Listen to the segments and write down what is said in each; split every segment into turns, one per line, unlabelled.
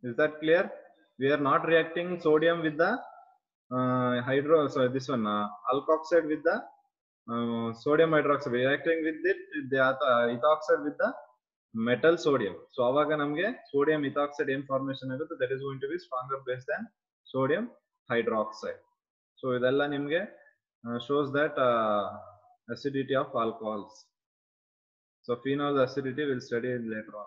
Is that clear? We are not reacting sodium with the this one alkoxide with the sodium hydroxide. We are reacting with it the ethoxide with the metal sodium. So avaga namge sodium ethoxide in formation agutte, that is going to be stronger base than sodium hydroxide. So idella nimge shows that acidity of alcohols. So phenol acidity will study later on.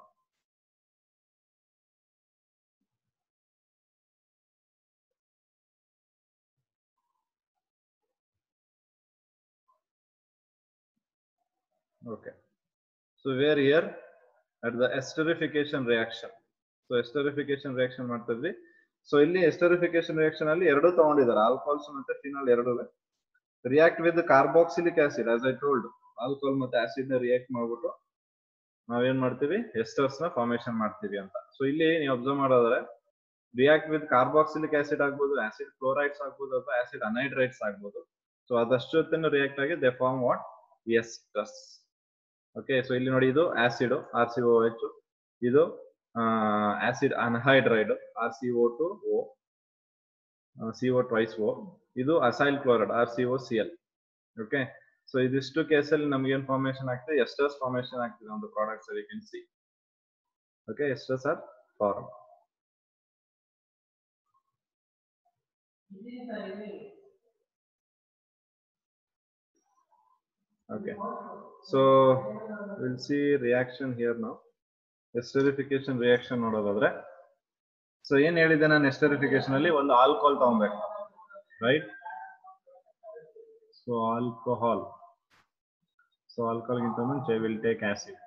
Okay, so we are here at the esterification reaction. So esterification reaction ಮಾಡ್ತಿದ್ವಿ. So ಇಲ್ಲಿ esterification reaction ಅಲ್ಲಿ ಎರಡು ತಗೊಂಡಿದ್ದಾರೆ, alcohols ಮತ್ತೆ phenol ಎರಡು. React with the carboxylic acid, as I told, alcohol ಮತ್ತೆ acid ನ react ಮಾಡ್ಬಿಟ್ಟು ನಾವೇನ್ ಮಾಡ್ತೀವಿ, esters ನ formation ಮಾಡ್ತೀವಿ ಅಂತ. So ಇಲ್ಲಿ ನೀವು ಅಬ್ಸರ್ವ್ ಮಾಡೋದಾದ್ರೆ react with carboxylic acid ಆಗ್ಬೋದು, acid chlorides ಆಗ್ಬೋದು, ಅಥವಾ acid anhydrides ಆಗ್ಬೋದು. So ಅದಷ್ಟು ಜೊತೆನೂ react ಆಗಿ they form what? Esters. Okay, so ಇಲ್ಲಿ ನೋಡಿ ಇದು ಆಸಿಡ್ RCOH, ಇದು acid anhydride RCO2O, CO twice O, ಇದು acyl chloride RCOCl. Okay, so ಇದಿಷ್ಟು ಕೇಸಲ್ಲಿ ನಮ್ಗೆ ಏನ್ ಫಾರ್ಮೇಶನ್ ಆಗ್ತದೆ, ಎಸ್ಟರ್ಸ್ ಫಾರ್ಮೇಶನ್ ಆಗ್ತದೆ on the products that you can see. Okay, esters are formed. Okay, so we'll see reaction here now. Esterification reaction ನೋಡೋದಾದ್ರೆ, so ಏನ್ ಹೇಳಿದೆ ನಾನು, esterification ಅಲ್ಲಿ ಒಂದು ಆಲ್ಕೋಹಾಲ್ ತಗೊಬೇಕು, right? So alcohol, so alcohol ಗಿಂತ ಮುಂಚೆ will take acid,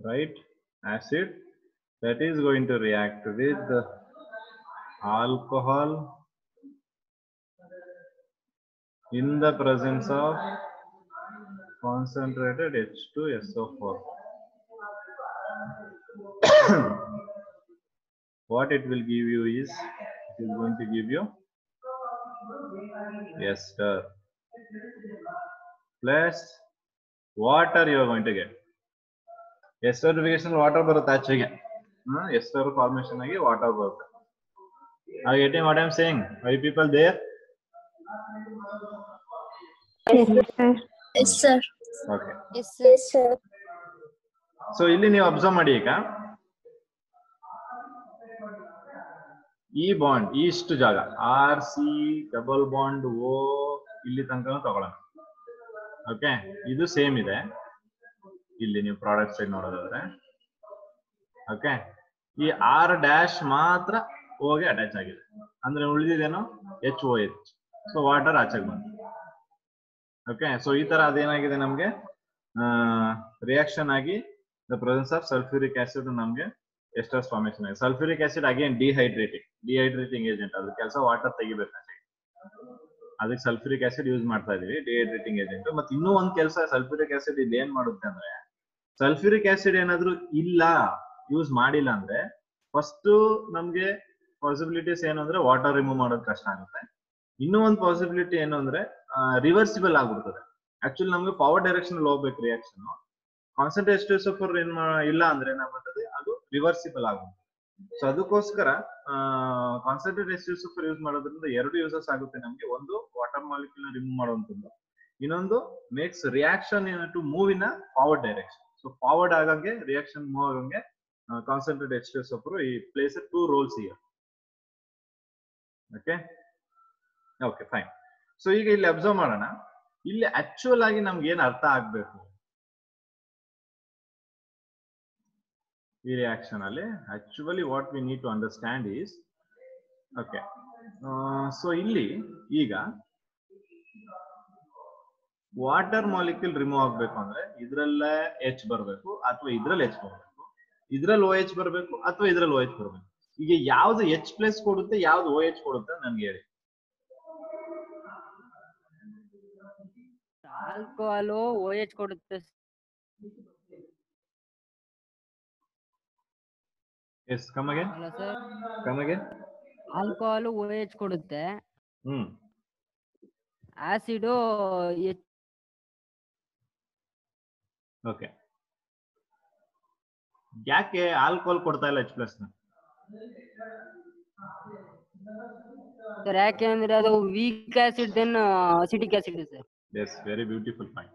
right? Acid that is going to react with alcohol in the presence of concentrated H2SO4. What it will give you is, it is going to give you ester plus water you are going to get. Esterification water barutte achege, ester formation agi water barutte. Are you getting what I am saying? Are you people there?
Yes sir.
Okay.
Yes sir.
So ಇಲ್ಲಿ ನೀವು observe ಮಾಡಿ, ಈಗ ಈ bond ಇಷ್ಟು ಜಾಗ RC double bond O ಇಲ್ಲಿ ತನಕ ತಗೊಳ್ಳೋಣ. ಓಕೆ, ಇದು ಸೇಮ್ ಇದೆ ಇಲ್ಲಿ ನೀವು ಪ್ರಾಡಕ್ಟ್ ಸೈಡ್ ನೋಡೋದಾದ್ರೆ. ಓಕೆ, ಈ R' ಮಾತ್ರ ಓಗೆ ಅಟ್ಯಾಚ್ ಆಗಿದೆ, ಅಂದ್ರೆ ಉಳಿದಿದೇನೋ HOH. ಸೊ ವಾಟರ್ ಆಚೆಗೆ ಬಂತು. ಓಕೆ, ಸೊ ಈ ತರ ಅದೇನಾಗಿದೆ ನಮ್ಗೆ ರಿಯಾಕ್ಷನ್ ಆಗಿ the presence of sulphuric acid ನಮ್ಗೆ ಎಸ್ಟರ್ಸ್ ಫಾರ್ಮೇಶನ್ ಆಗಿದೆ. Sulphuric acid again dehydrating agent, ಅದ್ರ ಕೆಲಸ ವಾಟರ್ ತೆಗಿಬೇಕು, ಅದಕ್ಕೆ ಸಲ್ಫ್ಯೂರಿಕ್ ಆಸಿಡ್ ಯೂಸ್ ಮಾಡ್ತಾ ಇದೀವಿ, ಡಿಹೈಡ್ರೇಟಿಂಗ್ ಏಜೆಂಟ್. ಮತ್ತೆ ಇನ್ನೂ ಒಂದ್ ಕೆಲಸ ಸಲ್ಫ್ಯೂರಿಕ್ ಆಸಿಡ್ ಇಲ್ಲಿ ಏನ್ ಮಾಡುತ್ತೆ ಅಂದ್ರೆ, ಸಲ್ಫ್ಯೂರಿಕ್ ಆಸಿಡ್ ಏನಾದ್ರು ಇಲ್ಲ, ಯೂಸ್ ಮಾಡಿಲ್ಲ ಅಂದ್ರೆ ಫಸ್ಟ್ ನಮ್ಗೆ ಪಾಸಿಬಿಲಿಟೀಸ್ ಏನು ಅಂದ್ರೆ ವಾಟರ್ ರಿಮೂವ್ ಮಾಡೋದು ಕಷ್ಟ ಆಗುತ್ತೆ. ಇನ್ನೂ ಒಂದು ಪಾಸಿಬಿಲಿಟಿ ಏನು ಅಂದ್ರೆ ರಿವರ್ಸಿಬಲ್ ಆಗ್ಬಿಡ್ತದೆ. ಆಕ್ಚುಲಿ ನಮ್ಗೆ ಫಾರ್ವರ್ಡ್ ಡೈರೆಕ್ಷನ್ ಅಲ್ಲಿ ಹೋಗ್ಬೇಕು ರಿಯಾಕ್ಷನ್. ಕಾನ್ಸಂಟ್ರೇಟ್ H2SO4 ಇಲ್ಲ ಅಂದ್ರೆ ಏನಾಗ್ಬಿಡ್ತದೆ, ಅದು ರಿವರ್ಸಿಬಲ್ ಆಗುತ್ತೆ. ಸೊ ಅದಕ್ಕೋಸ್ಕರ ಕಾನ್ಸಂಟ್ರೇಟ್ H2SO4 ಯೂಸ್ ಮಾಡೋದ್ರಿಂದ ಎರಡು ಯೂಸಸ್ ಆಗುತ್ತೆ ನಮ್ಗೆ. ಒಂದು ವಾಟರ್ ಮಾಲಿಕ್ಯೂಲ್ ರಿಮೂವ್ ಮಾಡುವಂಥದ್ದು, ಇನ್ನೊಂದು makes reaction to move in a forward direction. So forward ಆಗಂಗೆ, ರಿಯಾಕ್ಷನ್ ಮೂವ್ ಆಗಂಗೆ ಕಾನ್ಸಂಟ್ರೇಟ್ H2SO4 ಈ plays 2 roles here. Okay okay fine. So ಈಗ ಇಲ್ಲಿ ಅಬ್ಸರ್ವ್ ಮಾಡೋಣ, ಇಲ್ಲಿ ಆಕ್ಚುಯಲ್ ಆಗಿ ನಮ್ಗೆ ಏನ್ ಅರ್ಥ ಆಗ್ಬೇಕು ಈ ರಿಯಾಕ್ಷನ್ ಅಲ್ಲಿ. Actually what we need to understand is, okay, so ಇಲ್ಲಿ ಈಗ ವಾಟರ್ ಮಾಲಿಕ್ಯೂಲ್ ರಿಮೂವ್ ಆಗ್ಬೇಕು ಅಂದ್ರೆ ಇದ್ರಲ್ಲೇ H ಬರಬೇಕು ಅಥವಾ ಇದ್ರಲ್ಲಿ H ಬರಬೇಕು, ಇದ್ರಲ್ಲಿ OH ಬರಬೇಕು ಅಥವಾ ಇದ್ರಲ್ಲಿ OH ಬರಬೇಕು. ಈಗ ಯಾವ್ದು H ಪ್ಲಸ್ ಕೊಡುತ್ತೆ, ಯಾವ್ದು OH ಕೊಡುತ್ತೆ ನನ್ಗೆ ಹೇಳಿ.
ಆಲ್ಕೋಹಾಲು OH ಕೊಡುತ್ತೆ.
Yes come again.
ಅಲ್ಲ sir,
come again.
Alcohol OH ಕೊಡುತ್ತೆ,
ಹ್ಮ್
ಆಸಿಡು
ಓಕೆ. ಯಾಕೆ ಆಲ್ಕೋಹಾಲ್ ಕೊಡ್ತಾ ಇಲ್ಲ H+ ನ?
ಸರ್ ಯಾಕೆಂದ್ರೆ ಅದು weak acid then acetic acid sir.
Yes, very beautiful point.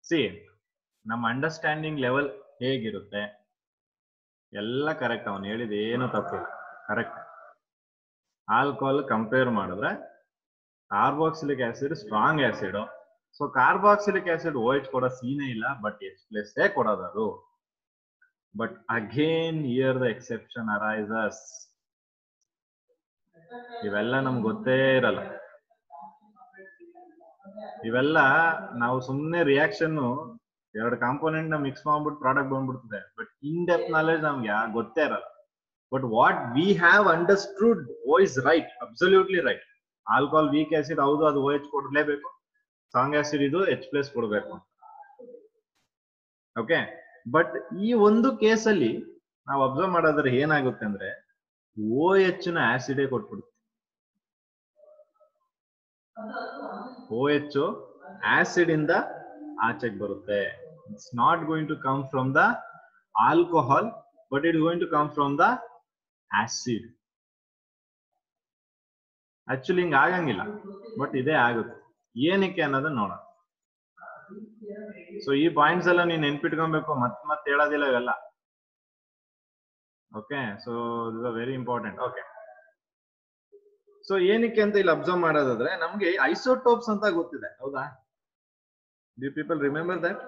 See, ನಮ್ಮ ಅಂಡರ್ಸ್ಟ್ಯಾಂಡಿಂಗ್ ಲೆವೆಲ್ ಹೇಗಿರುತ್ತೆ ಎಲ್ಲ ಕರೆಕ್ಟ್. ಅವನು ಹೇಳಿದ ಏನು ತಪ್ಪಿಲ್ಲ, ಕರೆಕ್ಟ್. ಆಲ್ಕೋಹಾಲ್ ಕಂಪೇರ್ ಮಾಡಿದ್ರೆ carboxylic acid strong acid. So carboxylic acid OH ಕೊಡೋ ಸೀನೇ ಇಲ್ಲ, ಬಟ್ H+ ಕೊಡೋದು. But again here the exception arises. ಇವೆಲ್ಲ ನಮ್ಗೆ ಗೊತ್ತೇ ಇರಲ್ಲ. ಇವೆಲ್ಲ ನಾವು ಸುಮ್ಮನೆ ರಿಯಾಕ್ಷನ್ ಎರಡು ಕಾಂಪೋನೆಂಟ್ ನ ಮಿಕ್ಸ್ ಮಾಡ್ಬಿಟ್ಟು ಪ್ರಾಡಕ್ಟ್ ಬಂದ್ಬಿಡ್ತದೆ, ಬಟ್ ಇನ್ ಡೆಪ್ತ್ ನಾಲೆಜ್ ನಮ್ಗೆ ಗೊತ್ತೇ ಇರಲ್ಲ. But what we have understood is right, absolutely right. Alcohol weak acid ಹೌದು, ಅದು OH ಕೊಡಲೇಬೇಕು. ಸ್ಟ್ರಾಂಗ್ ಆಸಿಡ್ ಇದು H+ ಕೊಡಬೇಕು. ಓಕೆ, ಬಟ್ ಈ ಒಂದು ಕೇಸಲ್ಲಿ ನಾವು ಅಬ್ಸರ್ವ್ ಮಾಡೋದ್ರೆ ಏನಾಗುತ್ತೆ ಅಂದ್ರೆ OH ನ ಆಸಿಡೇ ಕೊಟ್ಬಿಡುತ್ತೆ. OH ಆಸಿಡ್ ಇಂದ ಆಚೆಗೆ ಬರುತ್ತೆ. It's not going to come from the alcohol, but it going to come from the acid. Actually ಹಿಂಗ್ ಆಗಂಗಿಲ್ಲ, ಬಟ್ ಇದೇ ಆಗುತ್ತೆ. ಏನಕ್ಕೆ ಅನ್ನೋದನ್ನ ನೋಡೋಣ. ಸೊ ಈ ಪಾಯಿಂಟ್ಸ್ ಎಲ್ಲ ನೀನ್ ನೆನ್ಪಿಟ್ಕೊಬೇಕು, ಮತ್ತೆ ಹೇಳೋದಿಲ್ಲ ಇವೆಲ್ಲ. Okay, so this are very important. Okay, so ಏನಕ್ಕೆ ಅಂತ ಇಲ್ಲಿ ಅಬ್ಸರ್ವ್ ಮಾಡೋದಾದ್ರೆ ನಮ್ಗೆ ಐಸೋಟೋಪ್ಸ್ ಅಂತ ಗೊತ್ತಿದೆ, ಹೌದಾ? Do people remember that?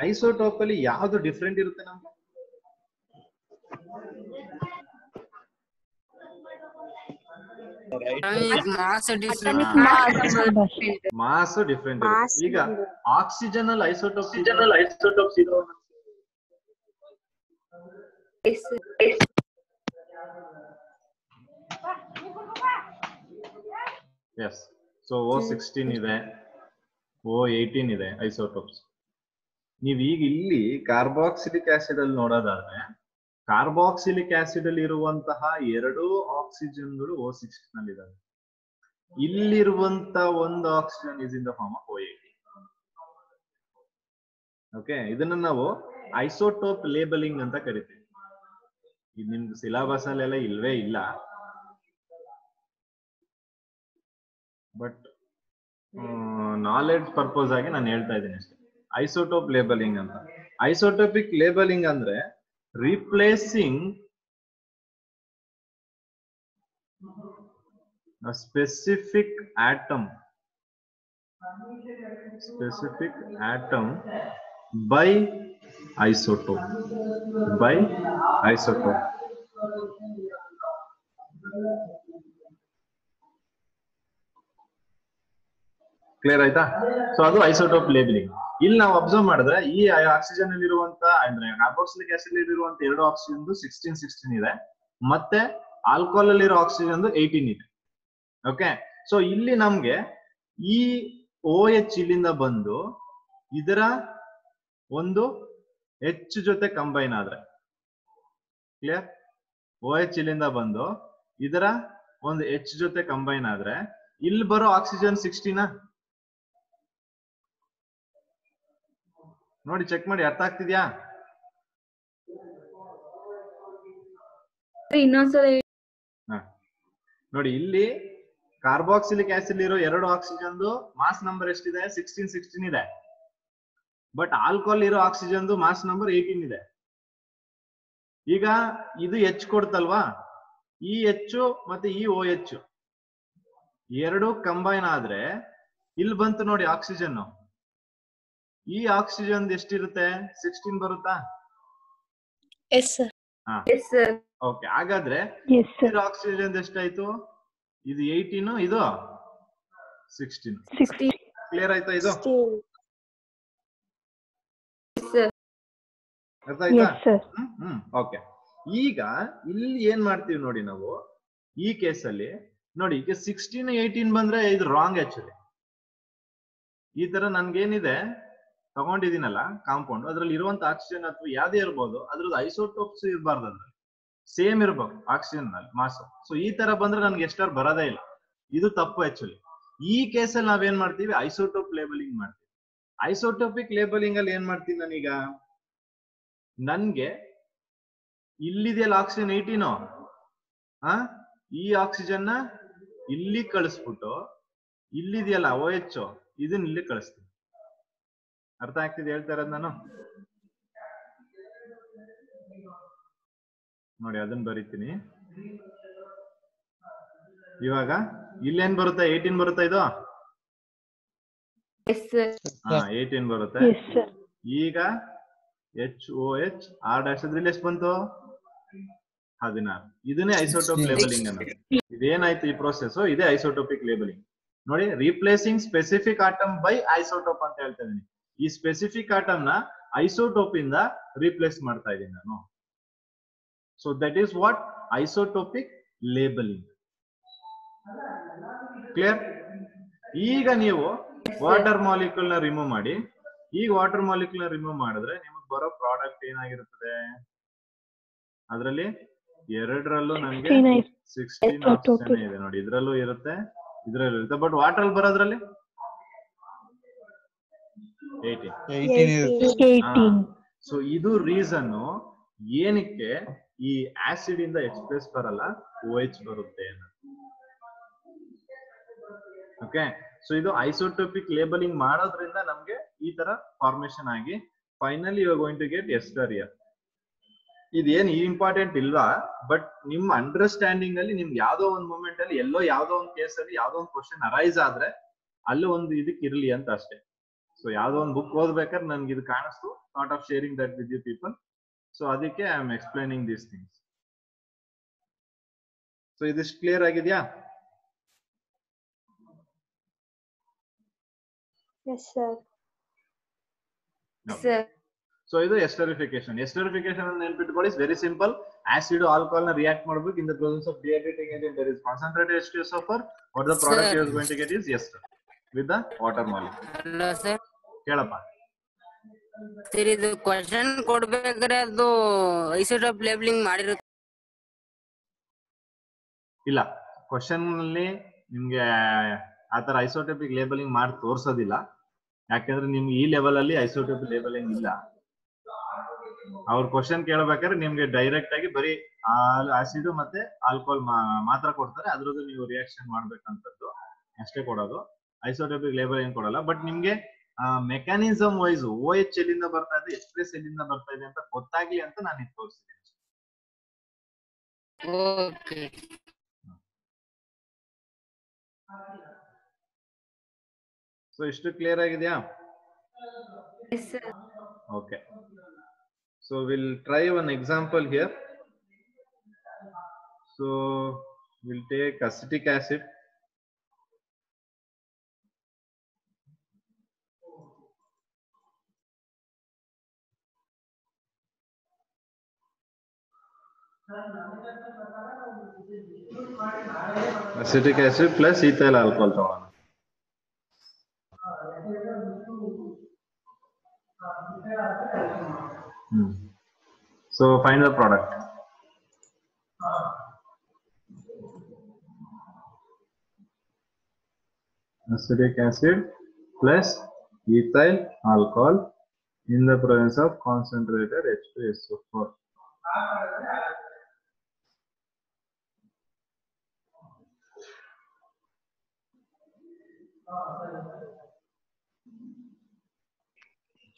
Isotope ಅಲ್ಲಿ ಯಾವ್ದು ಡಿಫ್ರೆಂಟ್ ಇರುತ್ತೆ ನಮ್ಗೆ? ಮಾಸ್ ಡಿಫ್ರೆಂಟ್ ಇರುತ್ತೆ. ಈಗ ಆಕ್ಸಿಜನ್ ಅಲ್ಲಿ ಐಸೋಟೋಪ್ಸ್ ಇದು ಎಸ್. ಸೊ O16 ಇದೆ, O18 ಇದೆ ಐಸೋಟೋಪ್ಸ್. ನೀವ್ ಈಗ ಇಲ್ಲಿ ಕಾರ್ಬಾಕ್ಸಿಲಿಕ್ ಆಸಿಡ್ ಅಲ್ಲಿ ನೋಡೋದಾದ್ರೆ, ಕಾರ್ಬಾಕ್ಸಿಲಿಕ್ ಆಸಿಡ್ ಅಲ್ಲಿ ಇರುವಂತಹ 2 ಆಕ್ಸಿಜನ್ಗಳು O16 ಅಲ್ಲಿ ಇದಾವೆ. ಇಲ್ಲಿರುವಂತ ಒಂದು oxygen is in the form of O18. Okay, ಇದನ್ನ ನಾವು ಐಸೋಟೋಪ್ ಲೇಬಲಿಂಗ್ ಅಂತ ಕರಿತೀವಿ. ಇದು ನಿಮ್ಗೆ ಸಿಲೆಬಸ್ ಅಲ್ಲೆಲ್ಲ ಇಲ್ವೇ ಇಲ್ಲ, ಬಟ್ ನಾಲೆಡ್ಜ್ ಪರ್ಪಸ್ ಆಗಿ ನಾನು ಹೇಳ್ತಾ ಇದ್ದೀನಿ ಅಷ್ಟೇ. ಐಸೋಟೋಪ್ ಲೇಬಲಿಂಗ್ ಅಂತ. ಐಸೋಟೋಪಿಕ್ ಲೇಬಲಿಂಗ್ ಅಂದ್ರೆ replacing a specific atom by isotope. Clear ಆಯ್ತಾ? ಸೊ ಅದು ಐಸೋಟೋಪ್ ಲೇಬಲಿಂಗ್. ಇಲ್ಲಿ ನಾವು ಅಬ್ಸರ್ವ್ ಮಾಡಿದ್ರೆ ಈ ಆಕ್ಸಿಜನ್ ಅಲ್ಲಿ ಇರುವಂತ ಅಂದ್ರೆ ಕಾರ್ಬಾಕ್ಸಿಲಿಕ್ ಆಸಿಡ್ ಅಲ್ಲಿ ಇರುವಂತ 2 ಆಕ್ಸಿಜನ್ 16 ಇದೆ, ಮತ್ತೆ ಆಲ್ಕೋಹಾಲ್ ಅಲ್ಲಿ ಇರೋ ಆಕ್ಸಿಜನ್ 18 ಇದೆ. ಓಕೆ, ಸೊ ಇಲ್ಲಿ ನಮ್ಗೆ ಈ OH ಇಲ್ಲಿಂದ ಬಂದು ಇದರ ಒಂದು H ಜೊತೆ ಕಂಬೈನ್ ಆದ್ರೆ, ಕ್ಲಿಯರ್? OH ಇಲ್ಲಿಂದ ಬಂದು ಇದರ ಒಂದು H ಜೊತೆ ಕಂಬೈನ್ ಆದ್ರೆ ಇಲ್ಲಿ ಬರೋ ಆಕ್ಸಿಜನ್ 16 ನೋಡಿ, ಚೆಕ್ ಮಾಡಿ, ಅರ್ಥ ಆಗ್ತಿದ್ಯಾ? ನೋಡಿ, ಇಲ್ಲಿ ಕಾರ್ಬಾಕ್ಸಿಲಿಕ್ ಆಸಿಡ್ ಇರೋ 2 ಆಕ್ಸಿಜನ್ ಮಾಸ್ ನಂಬರ್ ಎಷ್ಟಿದೆ? 16 ಇದೆ. ಬಟ್ ಆಲ್ಕೋಹಾಲ್ ಇರೋ ಆಕ್ಸಿಜನ್ ಮಾಸ್ ನಂಬರ್ 18 ಇದೆ. ಈಗ ಇದು H ಕೊಡ್ತಲ್ವಾ, ಈ H ಮತ್ತೆ ಈ OH 2 ಕಂಬೈನ್ ಆದ್ರೆ ಇಲ್ಲಿ ಬಂತು ನೋಡಿ ಆಕ್ಸಿಜನ್. ಈ ಆಕ್ಸಿಜನ್ ಎಷ್ಟಿರುತ್ತೆ? 16 ಬರುತ್ತಾ? ಓಕೆ, ಹಾಗಾದ್ರೆ ಆಕ್ಸಿಜನ್ ಎಷ್ಟಾಯ್ತು? ಇದು 18, ಇದು 16. ಕ್ಲಿಯರ್ ಆಯ್ತಾ? ಇದು ಅರ್ಥ ಆಯ್ತಾ? ಓಕೆ, ಈಗ ಇಲ್ಲಿ ಏನ್ ಮಾಡ್ತೀವಿ ನೋಡಿ ನಾವು ಈ ಕೇಸಲ್ಲಿ ನೋಡಿ ಈಗ 16 18 ಬಂದ್ರೆ ಇದು ರಾಂಗ್ ಆಕ್ಚುಲಿ. ಈ ತರ ನನ್ಗೇನಿದೆ ತಗೊಂಡಿದ್ದೀನಲ್ಲ ಕಾಂಪೌಂಡ್, ಅದ್ರಲ್ಲಿ ಇರುವಂತ ಆಕ್ಸಿಜನ್ ಅಥವಾ ಯಾವ್ದೇ ಇರ್ಬೋದು, ಅದ್ರದ್ದು ಐಸೋಟೋಪ್ಸ್ ಇರಬಾರ್ದು, ಅದ್ರಲ್ಲಿ ಸೇಮ್ ಇರ್ಬೇಕು ಆಕ್ಸಿಜನ್ ನಲ್ಲಿ ಮಾಸ್. ಸೊ ಈ ತರ ಬಂದ್ರೆ ನನ್ಗೆ ಎಸ್ಟರ್ ಬರೋದೇ ಇಲ್ಲ, ಇದು ತಪ್ಪು ಆಕ್ಚುಲಿ. ಈ ಕೇಸಲ್ಲಿ ನಾವೇನ್ ಮಾಡ್ತೀವಿ, ಐಸೋಟೋಪ್ ಲೇಬಲಿಂಗ್ ಮಾಡ್ತೀವಿ. ಐಸೋಟೋಪಿಕ್ ಲೇಬಲಿಂಗ್ ಅಲ್ಲಿ ಏನ್ ಮಾಡ್ತೀನಿ ನಾನೀಗ, ನನ್ಗೆ ಇಲ್ಲಿದೆಯಲ್ಲ ಆಕ್ಸಿಜನ್ 18, ಈ ಆಕ್ಸಿಜನ್ ನ ಇಲ್ಲಿ ಕಳಿಸ್ಬಿಟ್ಟು ಇಲ್ಲಿದೆಯಲ್ಲ OH ಇದನ್ನ ಇಲ್ಲಿ ಕಳಿಸ್ತೀನಿ. ಅರ್ಥ ಆಗ್ತಿದೆ ಹೇಳ್ತಾ ಇರೋದು ನಾನು? ನೋಡಿ ಅದನ್ನ ಬರೀತೀನಿ. ಇವಾಗ ಇಲ್ಲೇನ್ ಬರುತ್ತೆ, 18 ಬರುತ್ತೆ ಇದು. 18 ಬರುತ್ತೆ. ಈಗ HOH R' ಇದ್ರಲ್ಲಿ ಎಷ್ಟು ಬಂತು, 16. ಇದನ್ನೇ ಐಸೋಟೋಪ್ ಲೇಬಲಿಂಗ್ ಅನ್ನೋದು. ಇದೇನಾಯ್ತು ಈ ಪ್ರೋಸೆಸ್, ಇದೇ ಐಸೋಟೋಪಿಕ್ ಲೇಬಲಿಂಗ್. ನೋಡಿ, replacing specific atom by isotope ಅಂತ ಹೇಳ್ತಾ ಇದೀನಿ. ಈ ಸ್ಪೆಸಿಫಿಕ್ ಆಟಮ್ ನ ಐಸೋಟೋಪ್ ಇಂದ ರೀಪ್ಲೇಸ್ ಮಾಡ್ತಾ ಇದೀನಿ ನಾನು. So that is what isotopic labeling. Clear? ಈಗ ನೀವು ವಾಟರ್ ಮಾಲಿಕ್ಯೂಲ್ ನ ರಿಮೂವ್ ಮಾಡಿ. ಈಗ ವಾಟರ್ ಮಾಲಿಕ್ಯೂಲ್ ನ ರಿಮೂವ್ ಮಾಡಿದ್ರೆ ನಿಮಗೆ ಬರೋ ಪ್ರಾಡಕ್ಟ್ ಏನಾಗಿರುತ್ತದೆ, ಅದರಲ್ಲಿ ಎರಡರಲ್ಲೂ ನನಗೆ 16 ಆಕ್ಸಿಜನ್ ಇದೆ ನೋಡಿ. ಇದ್ರಲ್ಲೂ ಇರುತ್ತೆ, ಇದ್ರಲ್ಲೂ ಇರುತ್ತೆ. ಬಟ್ ವಾಟರ್ ಅಲ್ಲಿ ಬರೋದ್ರಲ್ಲಿ 18. ಸೊ ಇದು ರೀಸನ್ ಏನಕ್ಕೆ ಈ ಆಸಿಡ್ ಇಂದ ಎಕ್ಸ್ಪ್ರೆಸ್ ಬರಲ್ಲ, OH ಬರುತ್ತೆ ಅನ್ನೋದು. ಓಕೆ, ಸೊ ಇದು ಐಸೋಟೋಪಿಕ್ ಲೇಬಲಿಂಗ್ ಮಾಡೋದ್ರಿಂದ ನಮ್ಗೆ ಈ ತರ ಫಾರ್ಮೇಶನ್ ಆಗಿ finally you are going to get ester here. ಇದೇನ್ ಇಂಪಾರ್ಟೆಂಟ್ ಇಲ್ವಾ, ಬಟ್ ನಿಮ್ ಅಂಡರ್ಸ್ಟ್ಯಾಂಡಿಂಗ್ ಅಲ್ಲಿ ನಿಮ್ಗೆ ಯಾವ್ದೋ ಒಂದು ಮೂಮೆಂಟ್ ಅಲ್ಲಿ ಎಲ್ಲೋ ಯಾವ್ದೋ ಒಂದು ಕೇಸ್ ಅಲ್ಲಿ ಯಾವ್ದೋ ಒಂದು ಕ್ವಶನ್ ಅರೈಸ್ ಆದ್ರೆ ಅಲ್ಲೂ ಒಂದು ಇದಕ್ಕೆ ಇರ್ಲಿ ಅಂತ ಅಷ್ಟೇ. ಸೊ ಯಾವ್ದೋ ಒಂದು ಬುಕ್ ಓದ್ಬೇಕಾದ್ರೆ ನನ್ಗೆ ಇದು ಕಾಣಿಸ್ತು, thought of sharing that with you people. So ಅದಕ್ಕೆ I am explaining these things. So ಇದಿಷ್ಟು ಕ್ಲಿಯರ್ ಆಗಿದ್ಯಾ?
Yes, sir.
Sir.
ಸೊ ಇದು ಎಸ್ಟರಿಫಿಕೇಶನ್. ಎಸ್ಟರಿಫಿಕೇಶನ್ ಅನ್ನು ನೆನಪಿಟ್ಕೊಳ್ಳಿ, is very simple. Acid alcohol ನ ರಿಯಾಕ್ಟ್ ಮಾಡಬೇಕು. In the presence of dehydrating agent there is concentrated H2SO4. What the product you are going to get is ester with the water molecule.
Hello sir.
ಕೇಳಪ್ಪ
sir, ಇದು question ಕೊಡ್ಬೇಕಾದ್ರೆ ಅದು isotope labelling ಮಾಡಿರುತ್ತೆ?
ಇಲ್ಲ, question ಅಲ್ಲಿ ನಿಮ್ಗೆ ಆತರ ಐಸೋಟೋಪಿಕ್ labelling ಮಾಡಿ ತೋರ್ಸೋದಿಲ್ಲ. ಯಾಕಂದ್ರೆ ನಿಮ್ಗೆ ಈ ಲೆವೆಲ್ ಅಲ್ಲಿ ಐಸೋಟೋಪಿಕ್ ಲೇಬಲಿಂಗ್ ಇಲ್ಲ. ಅವ್ರ ಕ್ವಶನ್ ಕೇಳಬೇಕಾದ್ರೆ ನಿಮ್ಗೆ ಡೈರೆಕ್ಟ್ ಆಗಿ ಬರೀ ಆಸಿಡ್ ಮತ್ತೆ ಆಲ್ಕೋಹಾಲ್ ಮಾತ್ರ ಕೊಡ್ತಾರೆ, ಅದ್ರದ್ದು ನೀವು ರಿಯಾಕ್ಷನ್ ಮಾಡ್ಬೇಕಂತದ್ದು ಅಷ್ಟೇ ಕೊಡೋದು. ಐಸೋಟೋಪಿಕ್ ಲೇಬಲಿಂಗ್ ಕೊಡಲ್ಲ. ಬಟ್ ನಿಮ್ಗೆ ಮೆಕ್ಯಾನಿಸಮ್ ವೈಸ್ OH ಎಲ್ಲಿಂದ ಬರ್ತಾ ಇದೆ, ಎಕ್ಸ್ಪ್ರೆಸ್ ಎಲ್ಲಿಂದ ಬರ್ತಾ ಇದೆ ಅಂತ ಗೊತ್ತಾಗ್ಲಿ ಅಂತ ನಾನು ಇದು ತೋರಿಸ್ತೀನಿ.
ಓಕೆ.
ಸೊ ಇಷ್ಟು ಕ್ಲಿಯರ್ ಆಗಿದೆಯಾ?
Yes, sir.
Okay. So we'll try one example here. So we'll take acetic acid. Acetic acid plus ethyl alcohol ತಗೊಳ್ಳೋಣ. So find the product. Acetic acid plus ethyl alcohol in the presence of concentrated H2SO4.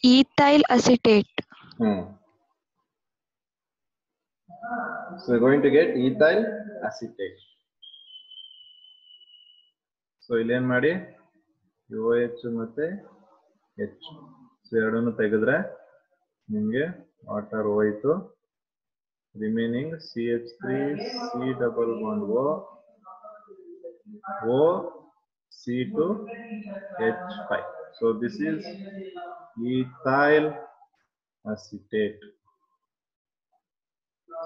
Ethyl acetate.
So we're going to get ethyl acetate. So ಇಲ್ಲೇನ್ ಮಾಡಿ OH ಮತ್ತೆ H, so ಎರಡನ್ನು ತೆಗೆದ್ರೆ ನಿಮ್ಗೆ water ಹೋಯ್ತು. Remaining CH3 C double bond O C2 H5. So this is ethyl acetate.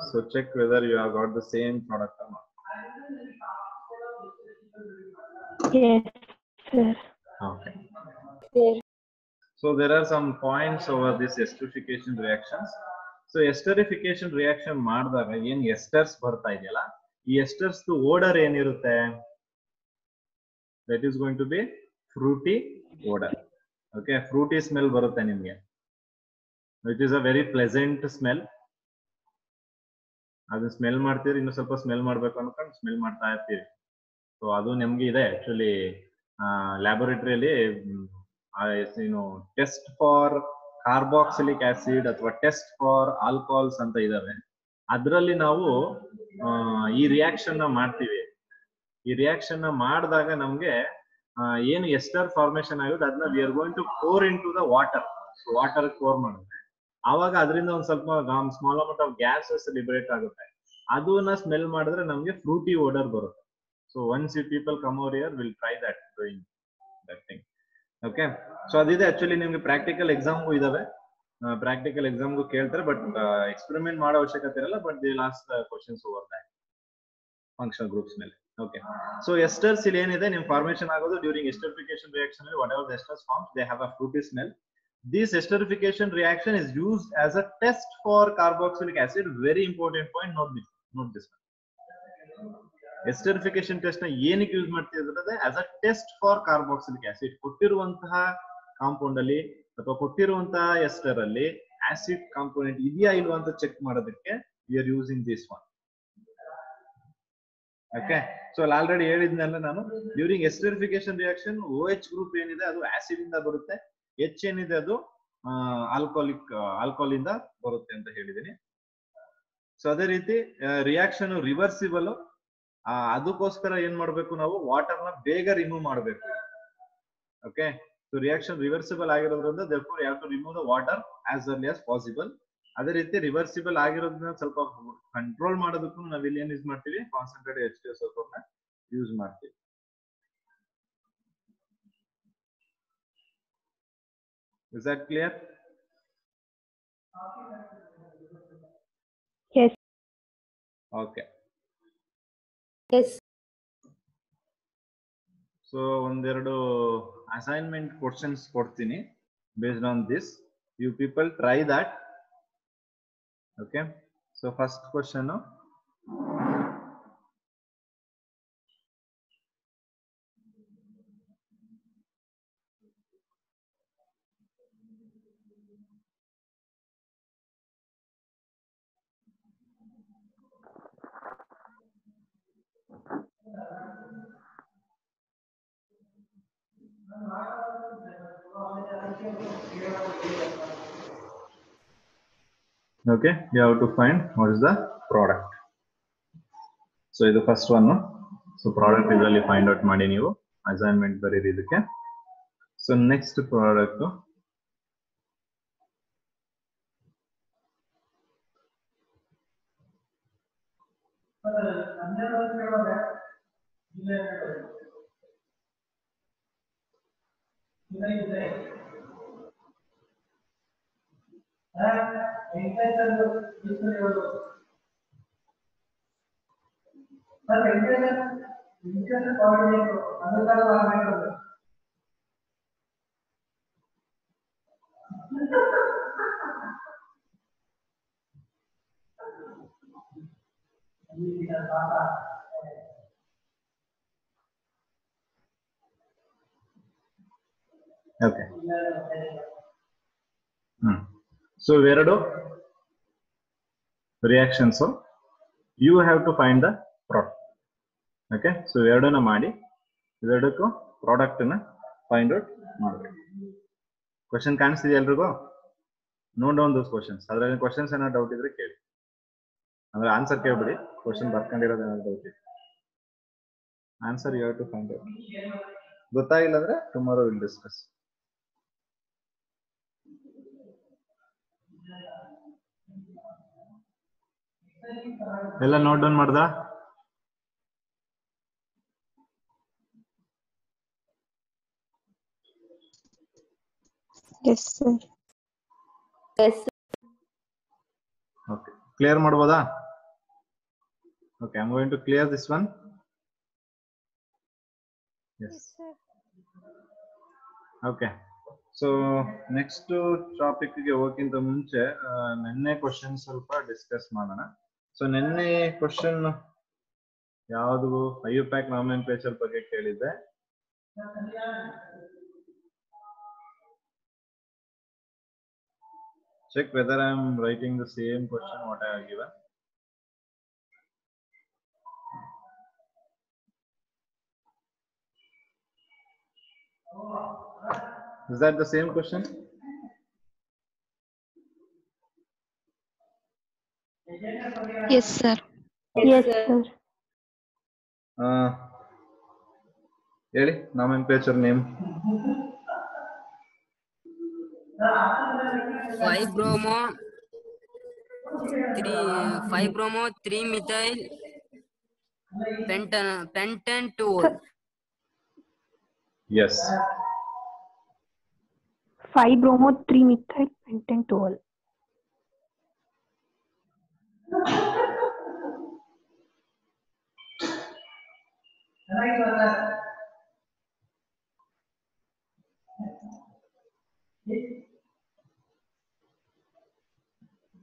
So check whether you have got the same product or not.
Yes, sir.
Okay.
Yes.
So there are some points over this esterification reactions. So esterification reaction ಮಾಡಿದಾಗ ಏನು esters ಬರ್ತಾ ಇದೆಯಲ್ಲ, ಈ esters odour ಏನಿರುತ್ತೆ? That is going to be fruity odor. Okay, fruity smell ಬರುತ್ತೆ ನಿಮಗೆ, which is a very pleasant smell. ಅದನ್ನ smell ಮಾಡ್ತೀರಿ, ಇನ್ನು ಸ್ವಲ್ಪ ಸ್ಮೆಲ್ ಮಾಡ್ಬೇಕು ಅನ್ಕೊಂಡು ಸ್ಮೆಲ್ ಮಾಡ್ತಾ ಇರ್ತೀರಿ. ಸೊ ಅದು ನಿಮ್ಗೆ ಇದೆ ಆಕ್ಚುಲಿ ಲ್ಯಾಬೊರೇಟರಿಯಲ್ಲಿ ಏನು ಟೆಸ್ಟ್ ಫಾರ್ ಕಾರ್ಬಾಕ್ಸಿಲಿಕ್ ಆಸಿಡ್ ಅಥವಾ ಟೆಸ್ಟ್ ಫಾರ್ ಆಲ್ಕೋಹಾಲ್ಸ್ ಅಂತ ಇದಾವೆ. ಅದರಲ್ಲಿ ನಾವು ಈ ರಿಯಾಕ್ಷನ್ ನ ಮಾಡ್ತೀವಿ. ಈ ರಿಯಾಕ್ಷನ್ ನ ಮಾಡಿದಾಗ ನಮ್ಗೆ ಏನು ಎಸ್ಟರ್ ಫಾರ್ಮೇಶನ್ ಆಗುತ್ತೆ ಅದನ್ನ we are going to pour into the water. Water pour ಮಾಡಿದ್ರೆ ಆವಾಗ ಅದರಿಂದ ಒಂದ್ ಸ್ವಲ್ಪ small amount of gases liberate ಆಗುತ್ತೆ. ಅದನ್ನ ಸ್ಮೆಲ್ ಮಾಡಿದ್ರೆ ನಮ್ಗೆ ಫ್ರೂಟಿ ಓಡರ್ ಬರುತ್ತೆ. So once you people come over here will try that doing that thing. Okay, so ಅದಿದೆ ಆಕ್ಚುಲಿ ನಿಮ್ಗೆ ಪ್ರಾಕ್ಟಿಕಲ್ ಎಕ್ಸಾಮ್ಗೂ ಇದಾವೆ. ಪ್ರಾಕ್ಟಿಕಲ್ ಎಕ್ಸಾಮ್ಗೂ ಕೇಳ್ತಾರೆ, ಬಟ್ ಎಕ್ಸ್ಪೆರಿಮೆಂಟ್ ಮಾಡೋ ಅವಶ್ಯಕತೆ ಇರಲ್ಲ. But the last questions over that functional groups ಮೇಲೆ. ಓಕೆ, ಸೊ ಎಸ್ಟರ್ಸ್ ಇಲ್ಲಿ ಏನಿದೆ ನಿಮ್ ಫಾರ್ಮೇಶನ್ ಆಗೋದು ಡ್ಯೂರಿಂಗ್ ಎಸ್ಟರಿಫಿಕೇಶನ್ ರಿಯಾಕ್ಷನ್ ಅಲ್ಲಿ whatever the esters forms they have a fruity smell. This esterification reaction is used as a test for carboxylic acid. Very important point. Note this one. Esterification test na ಏನಕ್ಕೆ use ಮಾಡ್ತಿದ್ರೆ as a test for carboxylic acid. ಕೊಟ್ಟಿರುವಂತಹ compound ಅಲ್ಲಿ ಅಥವಾ ಕೊಟ್ಟಿರುವಂತಹ ester ಅಲ್ಲಿ acid component ಇದೆಯಾ ಇಲ್ವಾ ಅಂತ ಚೆಕ್ ಮಾಡೋದಕ್ಕೆ we are using this one. Okay, so already ಹೇಳಿದ್ನಲ್ಲ ನಾನು, during esterification reaction OH group ಏನಿದೆ ಅದು ಆಸಿಡ್ ಇಂದ ಬರುತ್ತೆ, H ಏನಿದೆ ಅದು ಆಲ್ಕೋಹಾಲ್ ಇಂದ ಬರುತ್ತೆ ಅಂತ ಹೇಳಿದೀನಿ. ಸೊ ಅದೇ ರೀತಿ ರಿಯಾಕ್ಷನ್ ರಿವರ್ಸಿಬಲ್, ಅದಕ್ಕೋಸ್ಕರ ಏನ್ ಮಾಡ್ಬೇಕು ನಾವು ವಾಟರ್ ನ ಬೇಗ ರಿಮೂವ್ ಮಾಡಬೇಕು. ಓಕೆ, ಸೊ ರಿಯಾಕ್ಷನ್ ರಿವರ್ಸಿಬಲ್ ಆಗಿರೋದ್ರಿಂದ therefore you have to remove the water as early as possible. ಅದೇ ರೀತಿ ರಿವರ್ಸಿಬಲ್ ಆಗಿರೋದನ್ನ ಸ್ವಲ್ಪ ಕಂಟ್ರೋಲ್ ಮಾಡೋದಕ್ಕೂ ನಾವ್ ಇಲ್ಲಿ ಏನ್ ಯೂಸ್ ಮಾಡ್ತೀವಿ, ಕಾನ್ಸಂಟ್ರೇಟೆಡ್ H2SO4 ನ ಯೂಸ್ ಮಾಡ್ತೀವಿ. Is that clear?
Yes.
Okay.
Yes.
So ಒಂದೆರಡು ಅಸೈನ್ಮೆಂಟ್ ಕ್ವಶನ್ಸ್ ಕೊಡ್ತೀನಿ based on this. You people try that. Okay. So first question. Okay, you have to find what is the product. So ಇದು first one. So product ಇದರಲ್ಲಿ find out ಮಾಡಿ ನೀವು assignment ಬರೀರಿ ಇದಕ್ಕೆ. So next product. Okay. So ಎರಡು reactions, so you have to find the product. Okay, so ಎರಡನ್ನ ಮಾಡಿ ಇವೆರಡಕ್ಕೂ product ಅನ್ನ ಫೈಂಡ್ ಔಟ್ ಮಾಡಬೇಕು. ಕ್ವಶನ್ ಕಾಣಿಸ್ತಿದೆ ಎಲ್ರಿಗೂ? ನೋಟ್ ಡೌನ್ ದೋಸ್ ಕ್ವಶನ್ಸ್. ಅದ್ರಲ್ಲಿ ಕ್ವಶನ್ಸ್ ಏನಾದ್ರು ಡೌಟ್ ಇದ್ರೆ ಕೇಳಿ, ಅಂದ್ರೆ ಆನ್ಸರ್ ಕೇಳ್ಬಿಡಿ. ಕ್ವಶನ್ ಬರ್ಕೊಂಡಿರೋದು ಏನಾದ್ರು ಡೌಟ್ ಇದೆ, answer you have to find out. ಗೊತ್ತಾಗಿಲ್ಲ ಅಂದ್ರೆ ಟುಮಾರೋ ವಿಲ್ ಡಿಸ್ಕಸ್. ಎಲ್ಲ ನೋಟ್ ಡೌನ್ ಮಾಡ್ದ?
Yes, sir. Yes.
Okay, clear ಮಾಡ್ಬೋದಾ? Okay, I'm going to clear this one. Yes okay. So next ಟಾಪಿಕ್ಗೆ ಹೋಗೋಕ್ಕಿಂತ ಮುಂಚೆ ನಿನ್ನೆ ಕ್ವಶನ್ ಸ್ವಲ್ಪ ಡಿಸ್ಕಸ್ ಮಾಡೋಣ. ಸೊ ನಿನ್ನೆ ಕ್ವಶನ್ ಯಾವುದು ಐಯುಪ್ಯಾಕ್ ನಾಮೆನ್ಕ್ಲೇಚರ್ ಬಗ್ಗೆ ಕೇಳಿದ್ದೆ. Check whether I am writing the same question what I have given. Is that the same question?
Yes, sir.
Yes, sir.
ಹೇಳಿ ನಾಮೆನ್ಕ್ಲೇಚರ್ name.
5-bromo 3-methyl pentanol.
Yes.
5-bromo 3-methyl pentanol.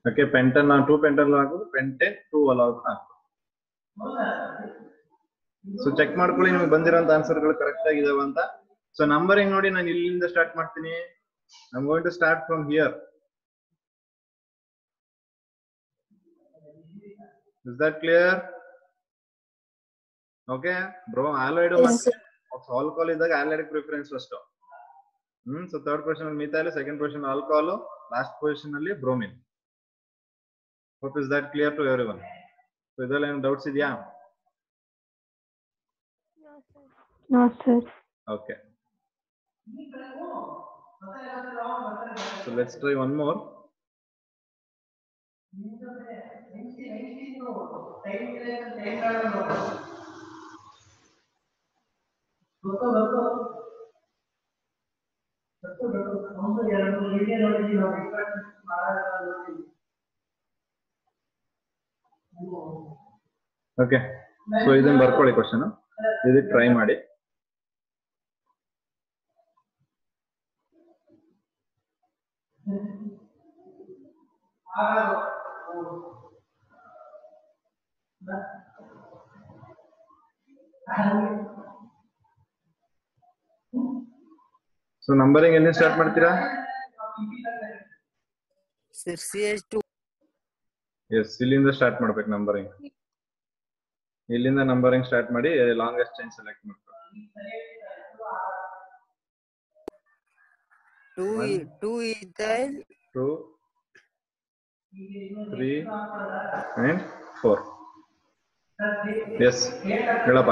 Okay, pentan 2 pentanol ಆಗೋದು ಪೆಂಟೆನ್ 2 ಅಲಾಗ್ ಆಗ್ತದೆ. So check ಮಾಡ್ಕೊಳ್ಳಿ ನಿಮಗೆ ಬಂದಿರೋಂತ ಆನ್ಸರ್ಗಳು correct ಆಗಿದಾವ ಅಂತ. So numbering ನೋಡಿ, ನಾನು ಇಲ್ಲಿಂದ ಸ್ಟಾರ್ಟ್ ಮಾಡ್ತೀನಿ. I am going to start from here. Is that clear? Okay bro, already alcohol ಇದ್ದಾಗ already preference first. So third position ಅಲ್ಲಿ methyl, second position alcohol, last position ಅಲ್ಲಿ bromine. Hope is that clear to everyone? So idella ಏನು doubts ಇದೆಯಾ?
No, sir.
Okay. So let's try one more. Okay, so ಇದನ್ನ ಬರ್ಕೊಳ್ಳಿ question, ಇದಕ್ಕೆ try ಮಾಡಿ. So numbering ಎಲ್ಲಿ start ಮಾಡ್ತೀರಾ?
Sir, CH2.
Yes, ಇಲ್ಲಿಂದ ಸ್ಟಾರ್ಟ್ ಮಾಡ್ಬೇಕು ನಂಬರಿಂಗ್. ಇಲ್ಲಿಂದ ನಂಬರಿಂಗ್ ಸ್ಟಾರ್ಟ್ ಮಾಡಿ ಲಾಂಗೆಸ್ಟ್ ಚೈನ್ ಸೆಲೆಕ್ಟ್ ಮಾಡ್ಕೊಳ್ಳಿ.
2-ethyl
2, 3 and 4. ಎಸ್ ಹೇಳಪ್ಪ.